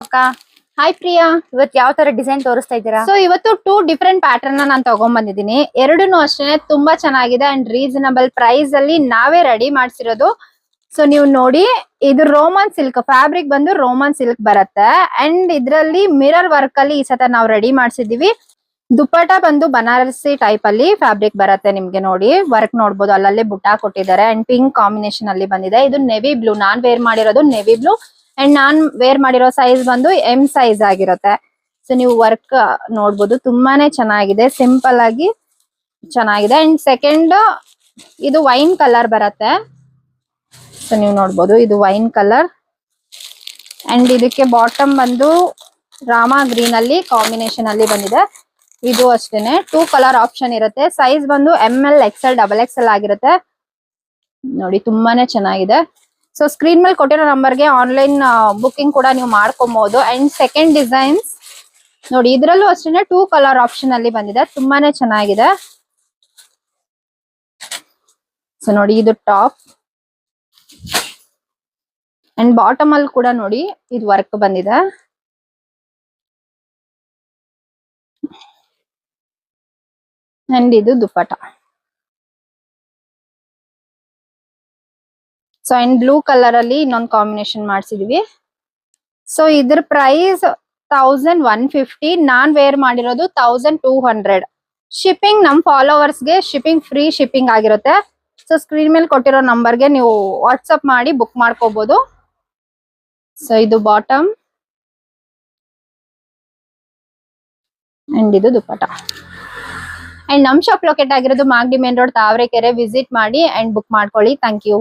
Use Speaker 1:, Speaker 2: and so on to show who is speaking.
Speaker 1: ಅಕ್ಕ ಹಾಯ್ ಪ್ರಿಯಾ,
Speaker 2: ಇವತ್ ಯಾವ ತರ ಡಿಸೈನ್ ತೋರಿಸ್ತಾ ಇದ್ದೀರಾ?
Speaker 1: ಸೊ ಇವತ್ತು 2 ಡಿಫ್ರೆಂಟ್ ಪ್ಯಾಟರ್ನ್ ನಾನು ತಗೊಂಡ್ ಬಂದಿದ್ದೀನಿ. ಎರಡೂನು ಅಷ್ಟೇನೆ ತುಂಬಾ ಚೆನ್ನಾಗಿದೆ ಅಂಡ್ ರೀಸನಬಲ್ ಪ್ರೈಸ್ ಅಲ್ಲಿ ನಾವೇ ರೆಡಿ ಮಾಡ್ಸಿರೋದು. ಸೊ ನೀವು ನೋಡಿ, ಇದು ರೋಮನ್ ಸಿಲ್ಕ್ ಫ್ಯಾಬ್ರಿಕ್ ಬಂದು ರೋಮನ್ ಸಿಲ್ಕ್ ಬರುತ್ತೆ ಅಂಡ್ ಇದ್ರಲ್ಲಿ ಮಿರರ್ ವರ್ಕ್ ಅಲ್ಲಿ ಈ ಸತ ನಾವು ರೆಡಿ ಮಾಡ್ಸಿದೀವಿ. ದುಪ್ಪಟ ಬಂದು ಬನಾರಸಿ ಟೈಪ್ ಅಲ್ಲಿ ಫ್ಯಾಬ್ರಿಕ್ ಬರುತ್ತೆ. ನಿಮ್ಗೆ ನೋಡಿ ವರ್ಕ್ ನೋಡ್ಬೋದು, ಅಲ್ಲಲ್ಲಿ ಬುಟ್ಟ ಕೊಟ್ಟಿದ್ದಾರೆ ಅಂಡ್ ಪಿಂಕ್ ಕಾಂಬಿನೇಷನ್ ಅಲ್ಲಿ ಬಂದಿದೆ. ಇದು ನೆವಿ ಬ್ಲೂ, ನಾನ್ ವೇರ್ ಮಾಡಿರೋದು ನೆವಿ ಬ್ಲೂ ಅಂಡ್ ನಾನ್ ವೇರ್ ಮಾಡಿರೋ ಸೈಜ್ ಬಂದು ಎಂ ಸೈಜ್ ಆಗಿರುತ್ತೆ. ಸೊ ನೀವು ವರ್ಕ್ ನೋಡ್ಬೋದು, ತುಂಬಾನೇ ಚೆನ್ನಾಗಿದೆ, ಸಿಂಪಲ್ ಆಗಿ ಚೆನ್ನಾಗಿದೆ. ಅಂಡ್ ಸೆಕೆಂಡ್ ಇದು ವೈನ್ ಕಲರ್ ಬರುತ್ತೆ. ಸೊ ನೀವು ನೋಡ್ಬೋದು, ಇದು ವೈನ್ ಕಲರ್ ಅಂಡ್ ಇದಕ್ಕೆ ಬಾಟಮ್ ಬಂದು ರಾಮ ಗ್ರೀನ್ ಅಲ್ಲಿ ಕಾಂಬಿನೇಷನ್ ಅಲ್ಲಿ ಬಂದಿದೆ. ಇದು ಅಷ್ಟೇನೆ 2 ಕಲರ್ ಆಪ್ಷನ್ ಇರುತ್ತೆ. ಸೈಜ್ ಬಂದು ML XL XXL ಆಗಿರುತ್ತೆ. ನೋಡಿ ತುಂಬಾನೇ ಚೆನ್ನಾಗಿದೆ. ಸೊ ಸ್ಕ್ರೀನ್ ಮೇಲೆ ಕೊಟ್ಟಿರೋ ನಂಬರ್ಗೆ ಆನ್ಲೈನ್ ಬುಕಿಂಗ್ ಕೂಡ ನೀವು ಮಾಡ್ಕೊಬಹುದು. ಅಂಡ್ ಸೆಕೆಂಡ್ ಡಿಸೈನ್ಸ್ ನೋಡಿ, ಇದ್ರಲ್ಲೂ ಅಷ್ಟೇನೆ 2 ಕಲರ್ ಆಪ್ಷನ್ ಅಲ್ಲಿ ಬಂದಿದೆ, ತುಂಬಾನೇ ಚೆನ್ನಾಗಿದೆ. ಸೊ ನೋಡಿ, ಇದು ಟಾಪ್ ಅಂಡ್ ಬಾಟಮ್ ಅಲ್ಲಿ ಕೂಡ ನೋಡಿ ಇದು ವರ್ಕ್ ಬಂದಿದೆ. ಅಂಡ್ ಇದು dupatta. So and blue colour ಅಲ್ಲಿ ಇನ್ನೊಂದು ಕಾಂಬಿನೇಷನ್ ಮಾಡ್ಸಿದೀವಿ. ಸೊ ಇದ್ರ ಪ್ರೈಸ್ 1150, ನಾನ್ ವೇರ್ ಮಾಡಿರೋದು 1200. ಶಿಪ್ಪಿಂಗ್ ನಮ್ ಫಾಲೋವರ್ಸ್ಗೆ ಶಿಪ್ಪಿಂಗ್ ಫ್ರೀ ಶಿಪ್ಪಿಂಗ್ ಆಗಿರುತ್ತೆ. ಸೊ ಸ್ಕ್ರೀನ್ ಮೇಲೆ ಕೊಟ್ಟಿರೋ ನಂಬರ್ಗೆ ನೀವು ವಾಟ್ಸಪ್ ಮಾಡಿ ಬುಕ್ ಮಾಡ್ಕೋಬಹುದು. ಸೊ ಇದು ಬಾಟಮ್ ಅಂಡ್ ಇದು ದುಪ್ಪಟ. ಅಂಡ್ ನಮ್ ಶಾಪ್ ಲೊಕೇಟ್ ಆಗಿರೋದು Magadi main road, Tavarekere. Visit ಮಾಡಿ ಅಂಡ್ ಬುಕ್ ಮಾಡ್ಕೊಳ್ಳಿ. Thank you.